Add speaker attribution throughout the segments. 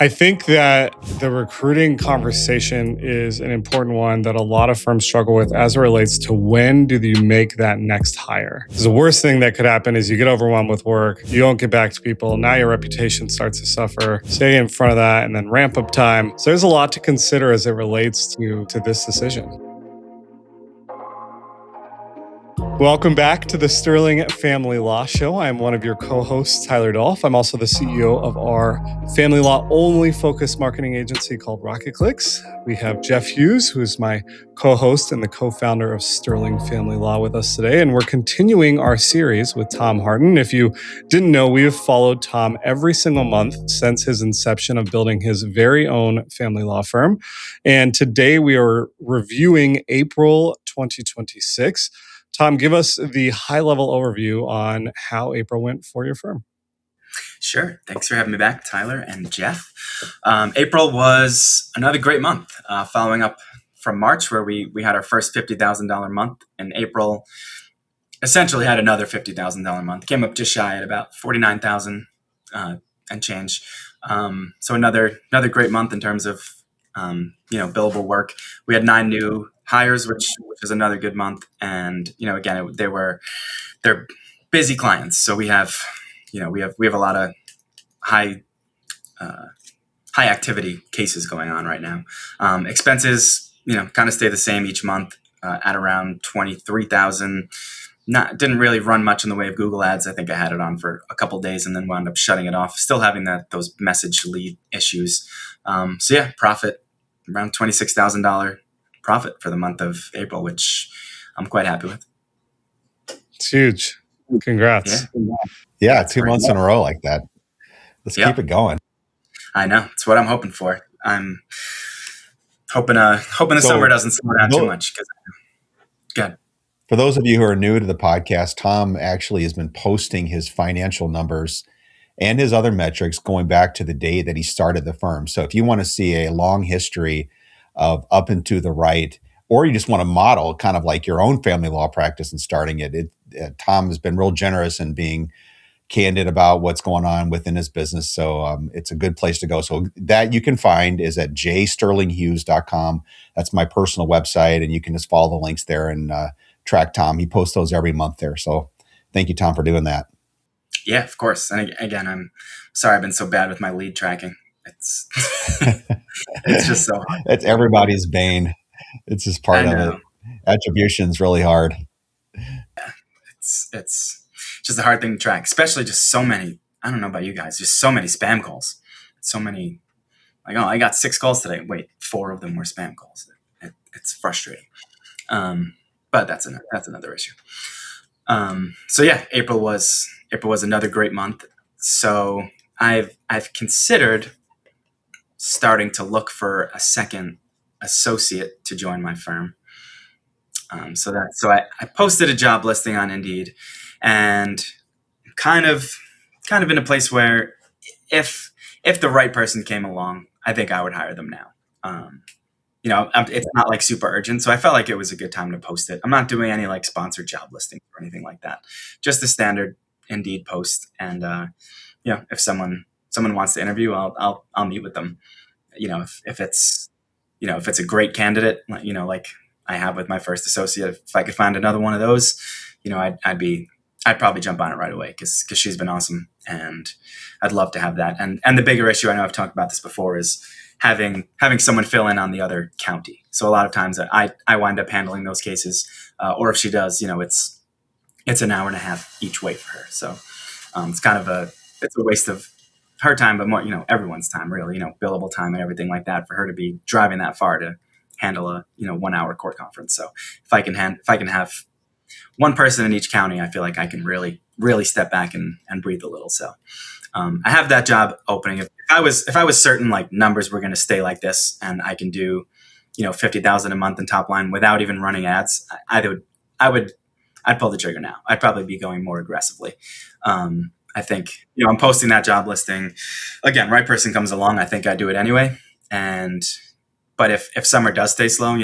Speaker 1: I think that the recruiting conversation is an important one that a lot of firms struggle with as it relates to when do you make that next hire. 'Cause the worst thing that could happen is you get overwhelmed with work, you don't get back to people, now your reputation starts to suffer. Stay in front of that and then ramp up time. So there's a lot to consider as it relates to this decision. Welcome back to the Sterling Family Law Show. I'm one of your co-hosts, Tyler Dolph. I'm also the CEO of our family law only focused marketing agency called Rocket Clicks. We have Jeff Hughes, who is my co-host and the co-founder of Sterling Family Law with us today. And we're continuing our series with Tom Harden. If you didn't know, we have followed Tom every single month since his inception of building his very own family law firm. And today we are reviewing April 2026. Tom, give us the high-level overview on how April went for your firm.
Speaker 2: Sure. Thanks for having me back, Tyler and Jeff. April was another great month, following up from March, where we had our first $50,000 month. And April essentially had another $50,000 month. Came up just shy at about $49,000 and change. So another great month in terms of billable work. We had 9 new hires, which is another good month. And again, they're busy clients. So we have a lot of high activity cases going on right now. Expenses, kind of stay the same each month at around $23,000. Didn't really run much in the way of Google ads. I think I had it on for a couple days and then wound up shutting it off. Still having those message lead issues. So yeah, profit around $26,000 profit for the month of April, which I'm quite happy with.
Speaker 1: It's huge. Congrats.
Speaker 3: Yeah, 2 months in a row like that. Let's keep it going.
Speaker 2: I know. It's what I'm hoping for. I'm hoping the summer doesn't slow down too much. Good.
Speaker 3: For those of you who are new to the podcast, Tom actually has been posting his financial numbers and his other metrics going back to the day that he started the firm. So if you want to see a long history of up and to the right, or you just want to model kind of like your own family law practice and starting it, Tom has been real generous in being candid about what's going on within his business. So it's a good place to go. So that you can find is at jsterlinghughes.com. That's my personal website. And you can just follow the links there and track Tom. He posts those every month there. So thank you, Tom, for doing that.
Speaker 2: Yeah, of course. And again, I'm sorry I've been so bad with my lead tracking. It's it's just so hard.
Speaker 3: It's everybody's bane. It's just part of it. Attribution's really hard.
Speaker 2: Yeah, it's just a hard thing to track, especially just so many. I don't know about you guys, just so many spam calls. So many, like, oh, I got 6 calls today. Wait, 4 of them were spam calls. It's frustrating. But that's another issue. So yeah, April was another great month. So I've considered starting to look for a second associate to join my firm. So I posted a job listing on Indeed, and kind of in a place where if the right person came along, I think I would hire them now. It's not like super urgent, so I felt like it was a good time to post it. I'm not doing any like sponsored job listings or anything like that. Just the standard Indeed post, and if someone wants to interview, I'll meet with them. If it's a great candidate, like I have with my first associate, if I could find another one of those, I'd probably jump on it right away because she's been awesome, and I'd love to have that. And the bigger issue, I know I've talked about this before, is having someone fill in on the other county. So a lot of times I wind up handling those cases, or if she does, it's an hour and a half each way for her. So it's kind of it's a waste of her time, but more, everyone's time, really, billable time and everything like that, for her to be driving that far to handle a 1 hour court conference. So if I can have one person in each county, I feel like I can really, really step back and breathe a little. So I have that job opening. If I was certain like numbers were going to stay like this, and I can do, $50,000 a month in top line without even running ads, I'd pull the trigger now. I'd probably be going more aggressively. I think, I'm posting that job listing. Again, right person comes along, I think I do it anyway. But if summer does stay slow,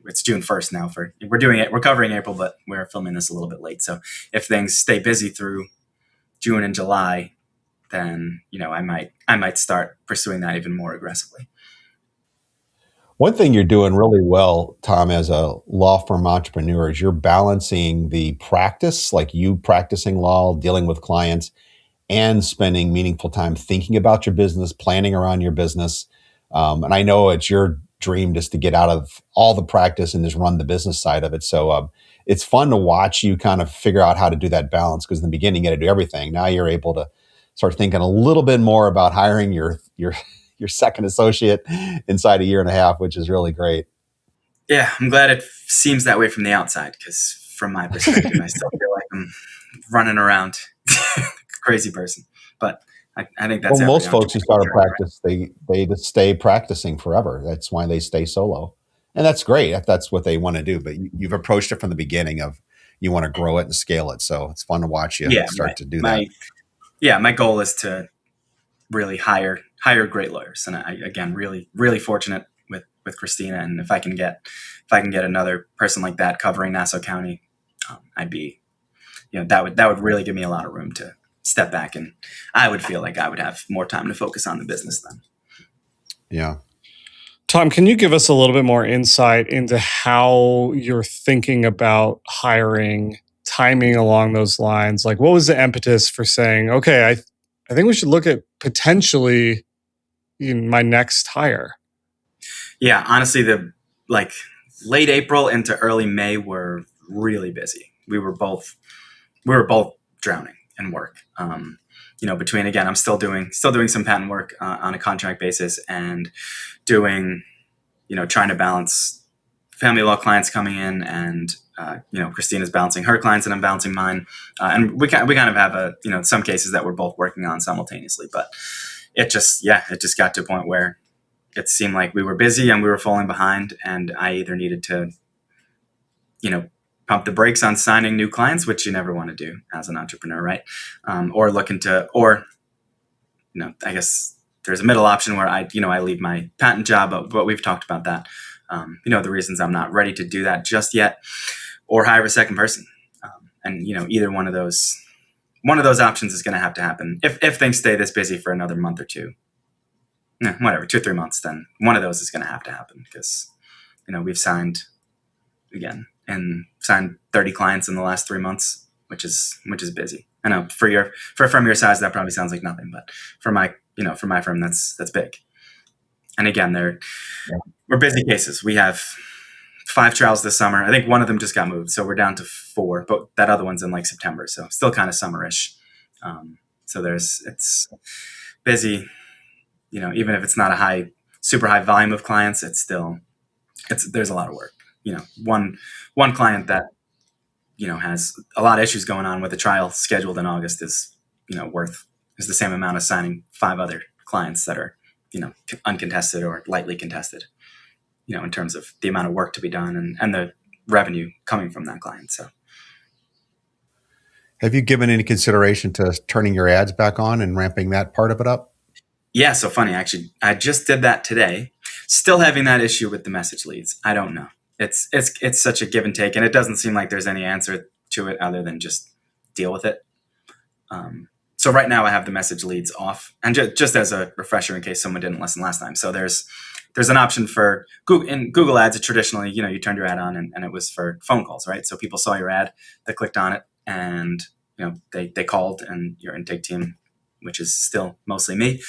Speaker 2: it's June 1st now. We're covering April, but we're filming this a little bit late. So if things stay busy through June and July, then, I might start pursuing that even more aggressively.
Speaker 3: One thing you're doing really well, Tom, as a law firm entrepreneur is you're balancing the practice, like you practicing law, dealing with clients, and spending meaningful time thinking about your business, planning around your business. And I know it's your dream just to get out of all the practice and just run the business side of it. So it's fun to watch you kind of figure out how to do that balance, because in the beginning you got to do everything. Now you're able to start thinking a little bit more about hiring your second associate inside a year and a half, which is really great.
Speaker 2: Yeah, I'm glad it seems that way from the outside, because from my perspective, I still feel like I'm running around crazy person. But I think that's
Speaker 3: Well, most
Speaker 2: every
Speaker 3: folks who start a
Speaker 2: entrepreneur, right?
Speaker 3: practice, they just stay practicing forever. That's why they stay solo, and that's great if that's what they want to do. But you've approached it from the beginning of you want to grow it and scale it. So it's fun to watch you
Speaker 2: Yeah,
Speaker 3: start to do that.
Speaker 2: my goal is to really hire great lawyers, and again, really fortunate with Christina. And if I can get another person like that covering Nassau County, I'd be, that would really give me a lot of room to step back, and I would feel like I would have more time to focus on the business then.
Speaker 3: Yeah.
Speaker 1: Tom, can you give us a little bit more insight into how you're thinking about hiring, timing along those lines? Like, what was the impetus for saying, okay, I think we should look at potentially my next hire?
Speaker 2: Yeah, honestly, the late April into early May were really busy. We were both drowning in work. Between, again, I'm still doing some patent work on a contract basis, and doing, trying to balance family law clients coming in, and Christina's balancing her clients and I'm balancing mine, and we kind of have some cases that we're both working on simultaneously. But it just got to a point where it seemed like we were busy and we were falling behind, and I either needed to, pump the brakes on signing new clients, which you never want to do as an entrepreneur, right? I guess there's a middle option where I leave my patent job, but we've talked about that. The reasons I'm not ready to do that just yet, or hire a second person. And either one of those options is going to have to happen if things stay this busy for another month or two. Whatever, 2 or 3 months, then one of those is going to have to happen, because we've signed 30 clients in the last 3 months, which is busy. I know for a firm your size that probably sounds like nothing, but for my firm that's big. And again, we're busy cases. We have 5 trials this summer. I think one of them just got moved, so we're down to 4, but that other one's in September, so still kind of summerish. So it's busy. Even if it's not a super high volume of clients, there's a lot of work. One client that has a lot of issues going on with a trial scheduled in August is the same amount of signing 5 other clients that are uncontested or lightly contested, in terms of the amount of work to be done and the revenue coming from that client. So,
Speaker 3: have you given any consideration to turning your ads back on and ramping that part of it up?
Speaker 2: Yeah, so funny, actually. I just did that today. Still having that issue with the message leads. I don't know. It's such a give and take, and it doesn't seem like there's any answer to it other than just deal with it. So right now I have the message leads off, and just as a refresher in case someone didn't listen last time. So there's an option for Google, in Google Ads. Traditionally, you turned your ad on, and it was for phone calls, right? So people saw your ad, they clicked on it, and they called, and your intake team, which is still mostly me,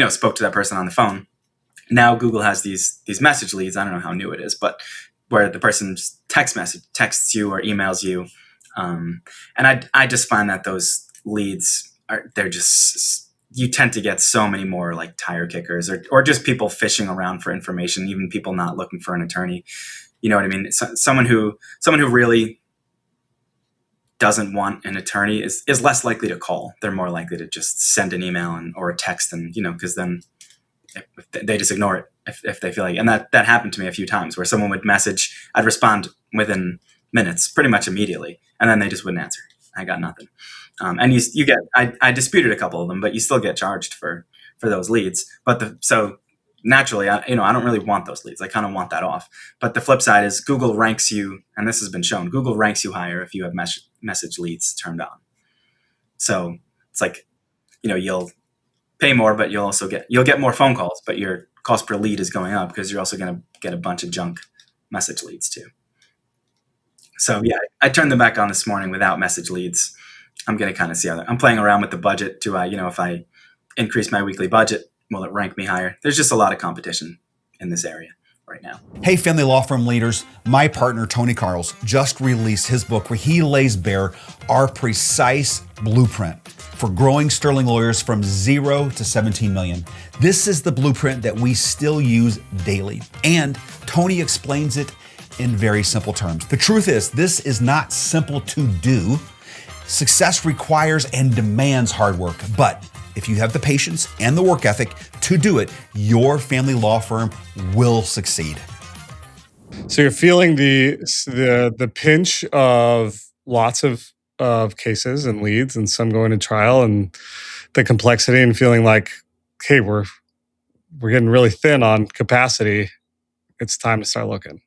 Speaker 2: spoke to that person on the phone. Now Google has these message leads. I don't know how new it is, but where the person just texts you or emails you, and I just find that those leads you tend to get so many more tire kickers or just people fishing around for information, even people not looking for an attorney. You know what I mean? Someone who really doesn't want an attorney is less likely to call. They're more likely to just send an email or a text, and because then they just ignore it if they feel like. And that happened to me a few times where someone would message, I'd respond within minutes, pretty much immediately, and then they just wouldn't answer. I got nothing. And you get I disputed a couple of them, but you still get charged for those leads. But so naturally, I don't really want those leads. I kind of want that off. But the flip side is Google ranks you, and this has been shown, Google ranks you higher if you have message leads turned on. So it's you'll pay more, but you'll get more phone calls, but your cost per lead is going up because you're also going to get a bunch of junk message leads too. So yeah, I turned them back on this morning without message leads. I'm going to kind of see I'm playing around with the budget. Do I, if I increase my weekly budget, will it rank me higher? There's just a lot of competition in this area right now.
Speaker 4: Hey, family law firm leaders. My partner, Tony Carls, just released his book where he lays bare our precise blueprint for growing Sterling lawyers from 0 to 17 million. This is the blueprint that we still use daily. And Tony explains it in very simple terms. The truth is, this is not simple to do. Success requires and demands hard work, but if you have the patience and the work ethic to do it, your family law firm will succeed.
Speaker 1: So you're feeling the pinch of lots of cases and leads, and some going to trial, and the complexity, and feeling like, hey, we're getting really thin on capacity. It's time to start looking.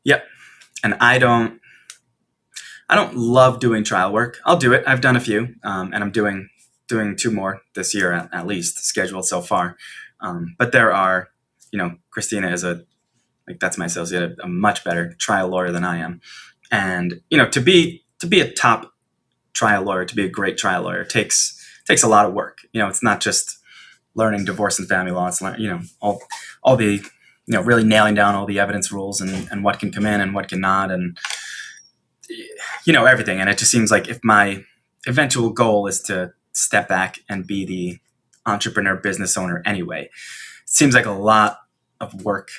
Speaker 2: Yep, and I don't love doing trial work. I'll do it. I've done a few, and I'm doing 2 more this year at least, scheduled so far. But there are, Christina is that's my associate, a much better trial lawyer than I am. And, to be a top trial lawyer, to be a great trial lawyer takes a lot of work. It's not just learning divorce and family law. It's all the, really nailing down all the evidence rules and what can come in and what cannot, and everything. And it just seems like if my eventual goal is to step back and be the entrepreneur business owner anyway, it seems like a lot of work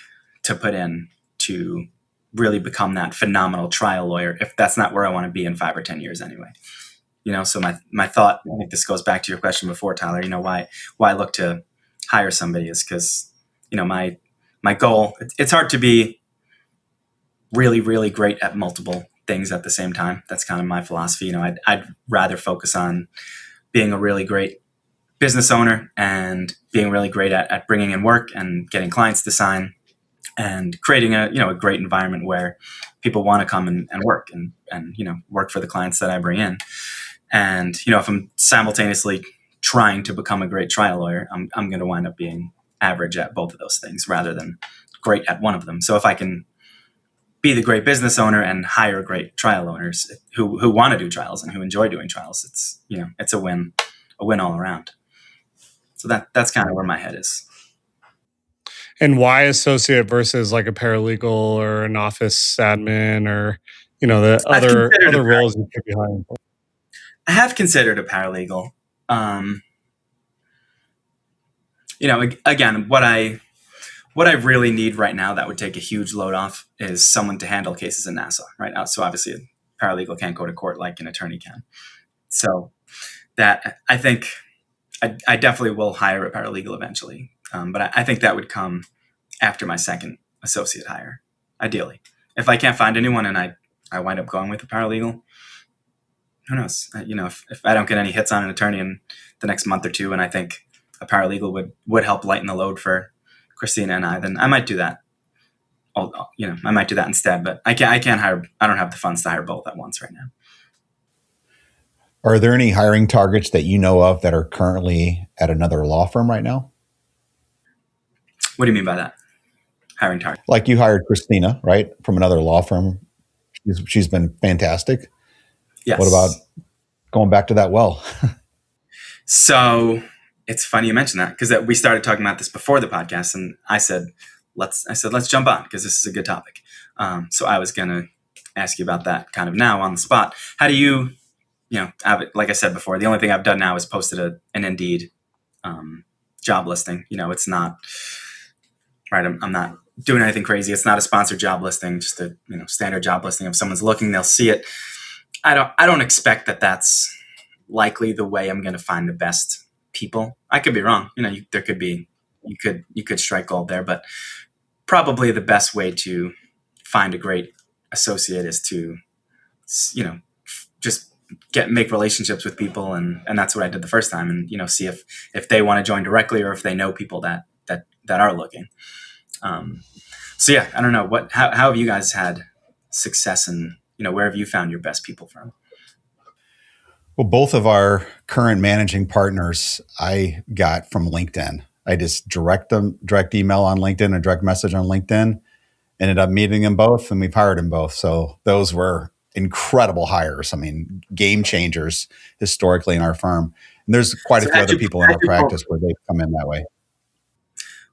Speaker 2: to put in to really become that phenomenal trial lawyer, if that's not where I want to be in 5 or 10 years anyway. So my thought, I think this goes back to your question before, Tyler, why I look to hire somebody is because, my goal, it's hard to be really, really great at multiple things at the same time. That's kind of my philosophy. I'd rather focus on being a really great business owner and being really great at bringing in work and getting clients to sign and creating a great environment where people want to come and work and work for the clients that I bring in. And, if I'm simultaneously trying to become a great trial lawyer, I'm going to wind up being average at both of those things rather than great at one of them. So if I can be the great business owner and hire great trial owners who want to do trials and who enjoy doing trials, it's a win all around. So that's kind of where my head is.
Speaker 1: And why associate versus like a paralegal or an office admin or, the other roles you could be hiring for?
Speaker 2: I have considered a paralegal. Again, what I really need right now that would take a huge load off is someone to handle cases in Nassau, right? So obviously a paralegal can't go to court like an attorney can. So that I think I definitely will hire a paralegal eventually. But I think that would come after my second associate hire, ideally. If I can't find anyone and I wind up going with a paralegal, who knows? If I don't get any hits on an attorney in the next month or two, and I think a paralegal would help lighten the load for Christina and I, then I might do that. I might do that instead. But I can't hire. I don't have the funds to hire both at once right now.
Speaker 3: Are there any hiring targets that you know of that are currently at another law firm right now?
Speaker 2: What do you mean by that? Hiring target?
Speaker 3: Like you hired Christina, right, from another law firm. She's been fantastic.
Speaker 2: Yes.
Speaker 3: What about going back to that well?
Speaker 2: So it's funny you mentioned that because we started talking about this before the podcast, and I said let's jump on because this is a good topic. So I was gonna ask you about that kind of now on the spot. How do you, like I said before, the only thing I've done now is posted an Indeed job listing. It's not right. I'm not doing anything crazy. It's not a sponsored job listing, just a standard job listing. If someone's looking, they'll see it. I don't expect that that's likely the way I'm going to find the best people. I could be wrong. There could be, you could strike gold there, but probably the best way to find a great associate is to, just make relationships with people. And that's what I did the first time. And, see if they want to join directly or if they know people that are looking. So yeah, I don't know how have you guys had success and, where have you found your best people from?
Speaker 3: Well, both of our current managing partners I got from LinkedIn. I just direct email on LinkedIn, a direct message on LinkedIn, ended up meeting them both, and we've hired them both. So those were incredible hires. I mean, game changers historically in our firm. And there's quite a
Speaker 2: So
Speaker 3: few other people in our practice where they've come in that way.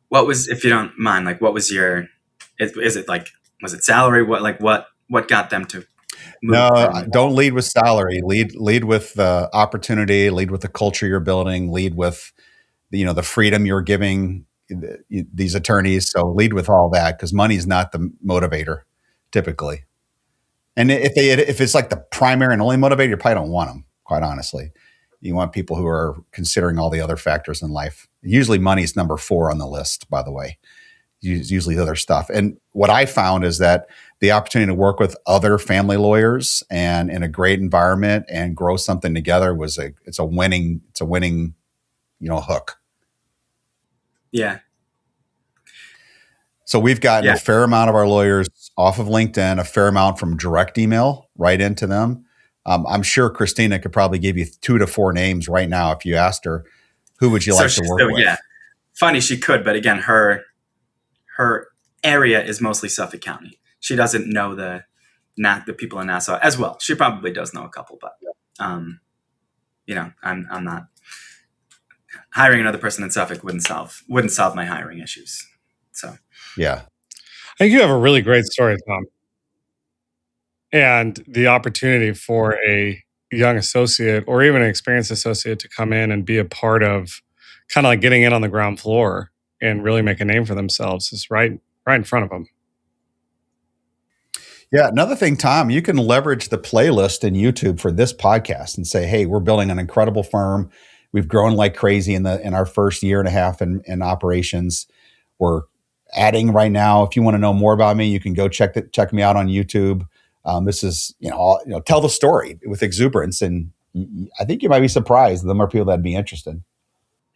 Speaker 2: what was, if you don't mind, like what was your, is it like, was it salary? What got them to move
Speaker 3: No,
Speaker 2: from?
Speaker 3: don't lead with salary. Lead with the opportunity. Lead with the culture you're building. Lead with the freedom you're giving these attorneys. So lead with all that, because money's not the motivator typically. And if it's like the primary and only motivator, you probably don't want them. Quite honestly, you want people who are considering all the other factors in life. Usually, money is number 4 on the list. By the way, usually other stuff. And what I found is that the opportunity to work with other family lawyers and in a great environment and grow something together it's a winning hook.
Speaker 2: Yeah.
Speaker 3: So we've gotten a fair amount of our lawyers off of LinkedIn, a fair amount from direct email right into them. I'm sure Christina could probably give you 2 to 4 names right now if you asked her, who would you like to work with?
Speaker 2: Yeah, funny she could, but again, her area is mostly Suffolk County. She doesn't know the people in Nassau as well. She probably does know a couple, but I'm not hiring another person in Suffolk wouldn't solve my hiring issues. So
Speaker 3: yeah,
Speaker 1: I think you have a really great story, Tom. And the opportunity for a young associate or even an experienced associate to come in and be a part of kind of like getting in on the ground floor and really make a name for themselves is right in front of them.
Speaker 3: Yeah. Another thing, Tom, you can leverage the playlist in YouTube for this podcast and say, hey, we're building an incredible firm. We've grown like crazy in our first year and a half in operations. We're adding right now. If you want to know more about me, you can go check me out on YouTube. This is, tell the story with exuberance. And I think you might be surprised the more people that'd be interested.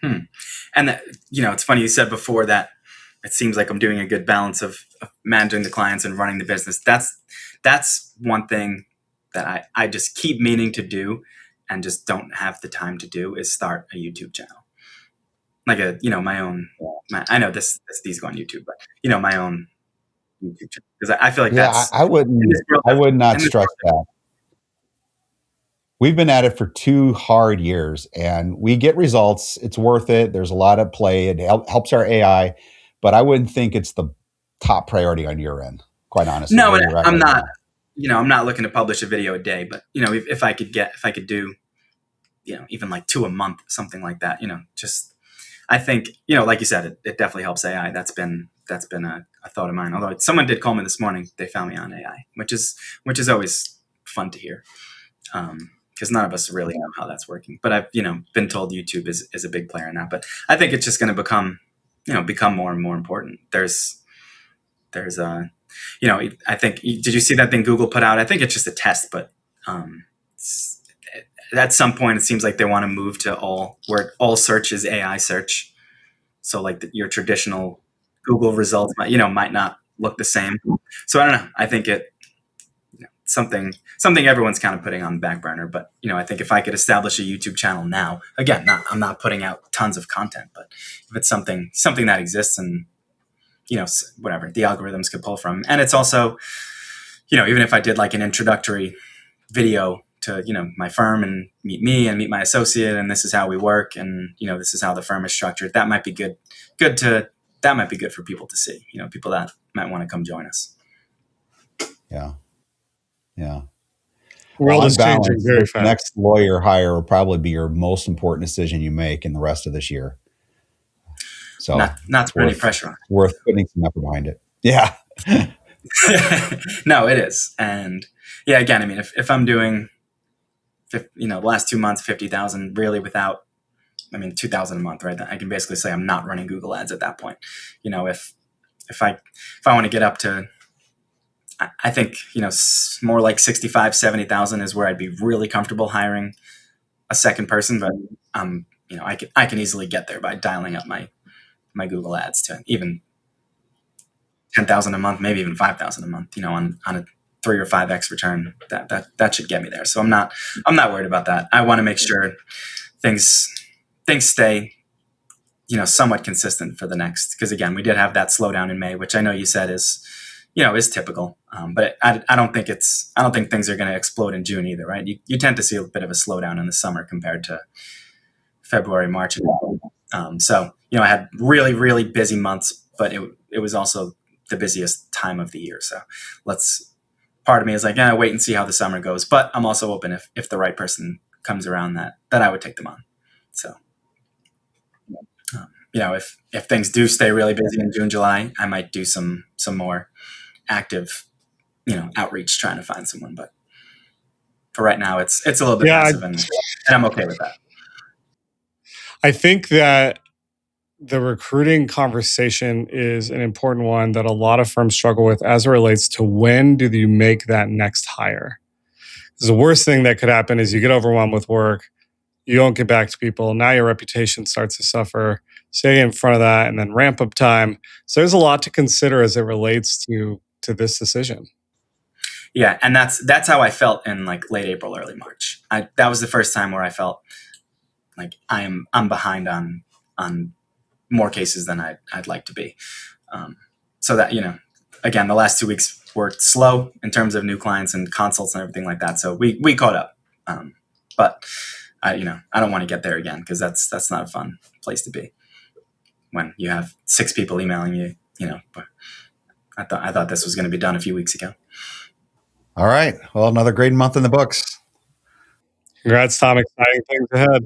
Speaker 2: And it's funny you said before that it seems like I'm doing a good balance of managing the clients and running the business. That's one thing that I just keep meaning to do and just don't have the time to do is start a YouTube channel. Like my own, I know these go on YouTube, but my own YouTube channel. Because I feel like
Speaker 3: I would not stress that. We've been at it for 2 hard years and we get results. It's worth it. There's a lot of play. It helps our AI, but I wouldn't think it's the top priority on your end, quite honestly.
Speaker 2: No, I'm not, I'm not looking to publish a video a day, but if I could do, even like 2 a month, something like that, just, I think, like you said, it definitely helps AI. That's been a thought of mine. Although someone did call me this morning, they found me on AI, which is always fun to hear. Because none of us really know how that's working. But I've, been told YouTube is a big player in that. But I think it's just going to become more and more important. There's I think, did you see that thing Google put out? I think it's just a test, but at some point it seems like they want to move to where all search is AI search. So like your traditional Google results might not look the same. So I don't know. I think something everyone's kind of putting on the back burner. But, I think if I could establish a YouTube channel now, again, I'm not putting out tons of content, but if it's something that exists and, whatever the algorithms could pull from. And it's also, even if I did like an introductory video to, my firm and meet me and meet my associate, and this is how we work. And, this is how the firm is structured. That might be good for people to see, people that might want to come join us.
Speaker 3: Yeah. Yeah.
Speaker 1: World is changing very fast.
Speaker 3: Next lawyer hire will probably be your most important decision you make in the rest of this year. So
Speaker 2: not to put any pressure on.
Speaker 3: Worth putting some effort behind it. Yeah.
Speaker 2: No, it is. And yeah, again, I mean, if I'm doing, the last 2 months, 50,000 really without, 2,000 a month, right? I can basically say I'm not running Google ads at that point. If I want to get up to, I think, more like 65, 70,000 is where I'd be really comfortable hiring a second person. But, I can easily get there by dialing up my Google ads to even 10,000 a month, maybe even 5,000 a month, on 3 or 5x return, that should get me there. So I'm not worried about that. I want to make sure things stay, somewhat consistent for the next, because again, we did have that slowdown in May, which I know you said is typical. But I don't think things are going to explode in June either, right? You tend to see a bit of a slowdown in the summer compared to February, March, and April. So I had really, really busy months, but it was also the busiest time of the year. So part of me is like, wait and see how the summer goes. But I'm also open if the right person comes around that I would take them on. So, if things do stay really busy in June, July, I might do some more active, outreach trying to find someone. But for right now, it's a little bit passive, and I'm okay with that.
Speaker 1: I think that the recruiting conversation is an important one that a lot of firms struggle with as it relates to when do you make that next hire. Because the worst thing that could happen is you get overwhelmed with work, you don't get back to people, now your reputation starts to suffer, stay in front of that, and then ramp up time. So there's a lot to consider as it relates to this decision.
Speaker 2: Yeah, and that's how I felt in like late April, early March. That was the first time where I felt like I'm behind on more cases than I'd like to be. So that, again, the last 2 weeks were slow in terms of new clients and consults and everything like that. So we caught up. But I don't want to get there again, because that's not a fun place to be when you have 6 people emailing you, but I thought this was going to be done a few weeks ago.
Speaker 3: All right. Well, another great month in the books.
Speaker 1: Congrats, Tom. Exciting things ahead.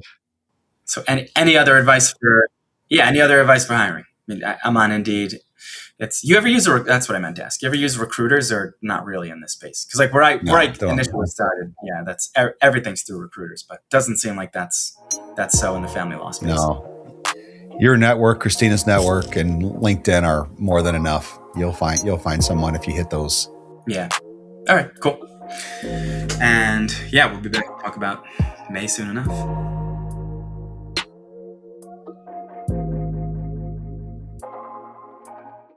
Speaker 2: So any other advice for hiring? I mean, I'm on Indeed. That's what I meant to ask. You ever use recruiters, or not really in this space? Because like where I initially started, that's everything's through recruiters, but it doesn't seem like that's so in the family law space.
Speaker 3: No. Your network, Christina's network, and LinkedIn are more than enough. You'll find someone if you hit those.
Speaker 2: Yeah. All right, cool. And we'll be back to talk about May soon enough.